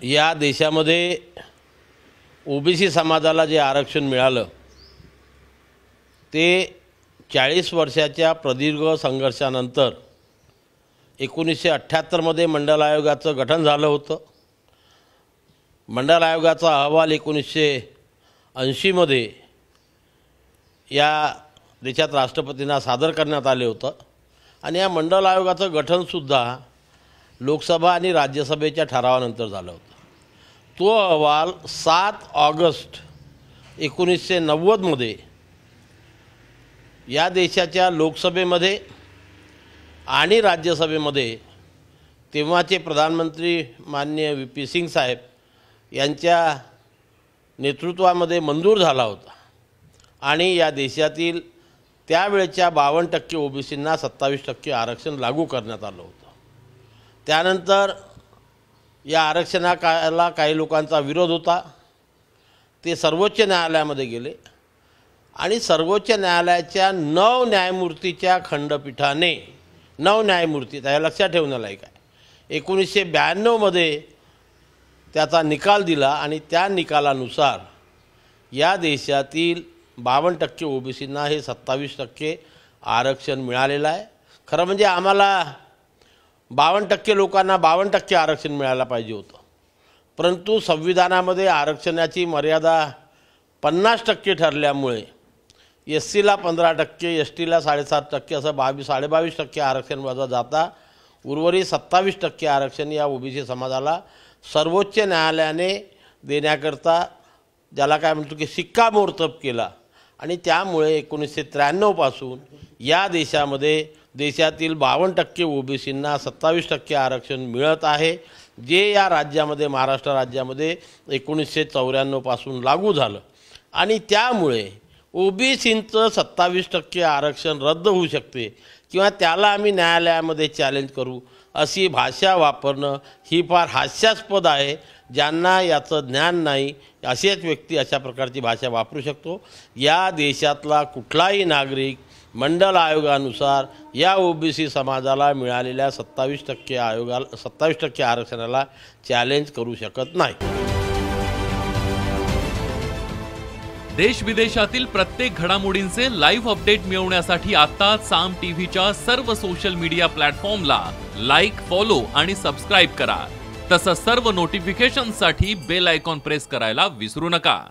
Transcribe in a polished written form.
या देशामध्ये ओबीसी समाजाला जे आरक्षण मिळालं ते 40 वर्षाच्या प्रदीर्घ संघर्षानंतर 1978 मध्ये मंडल आयोगाचं गठन झालं होतं। मंडल आयोगाचा अहवाल 1980 मध्ये या देशात राष्ट्रपतींना सादर करण्यात आले होतं आणि या मंडल आयोगाचं गठनसुद्धा लोकसभा आणि राज्यसभेच्या ठरावानंतर झालं होतं। तो अहवाल 7 ऑगस्ट 1990 मध्ये या देशाच्या लोकसभेमध्ये आणि राज्यसभेमध्ये तेव्हाचे प्रधानमंत्री माननीय VP सिंग साहेब यांच्या नेतृत्वामध्ये मंजूर झाला होता आणि या देशातील त्यावेळच्या 52% ओबीसींना 27% आरक्षण लागू करण्यात आलं होतं। त्यानंतर या आरक्षणाला काही लोकांचा विरोध होता। ते सर्वोच्च न्यायालयामध्ये गेले आणि सर्वोच्च न्यायालयाच्या 9 न्यायमूर्तीच्या खंडपीठाने 9 न्यायमूर्ती त्या लक्षात ठेवण्यालायक आहे 1992 मध्ये त्याचा निकाल दिला आणि त्या निकालानुसार या देशातील 52% ओबीसींना हे 27% आरक्षण मिळालेलं आहे। खरं म्हणजे आम्हाला 52% लोकांना 52% आरक्षण मिळायला पाहिजे होतं, परंतु संविधानामध्ये आरक्षणाची मर्यादा 50% ठरल्यामुळे SCला 15%, STला 7.5% असं 22.5% आरक्षण वजा जाता उर्वरित 27% आरक्षण या ओबीसी समाजाला सर्वोच्च न्यायालयाने देण्याकरता ज्याला काय म्हणतो की शिक्कामोर्तब केला आणि त्यामुळे 1993 पासून या देशामध्ये देशातील 52% ओबीसींना 27% आरक्षण मिळत आहे, जे या राज्यामध्ये महाराष्ट्र राज्यामध्ये 1994 पासून लागू झालं आणि त्यामुळे ओबीसींचं 27% आरक्षण रद्द होऊ शकते किंवा त्याला आम्ही न्यायालयामध्ये चॅलेंज करू अशी भाषा वापरणं ही फार हास्यास्पद आहे। ज्यांना याचं ज्ञान नाही असेच व्यक्ती अशा प्रकारची भाषा वापरू शकतो। या देशातला कुठलाही नागरिक मंडल आयोगानुसार या ओबीसी समाजाला मिळालेल्या 27% आरक्षणाला चॅलेंज करू शकत नाही। देश विदेशातील प्रत्येक घडामोडींचे लाईव्ह अपडेट मिळवण्यासाठी आता साम टीव्हीच्या सर्व सोशल मीडिया प्लॅटफॉर्मला लाईक, फॉलो आणि सबस्क्राइब करा। तसंच सर्व नोटिफिकेशनसाठी बेल आयकॉन प्रेस करायला विसरू नका।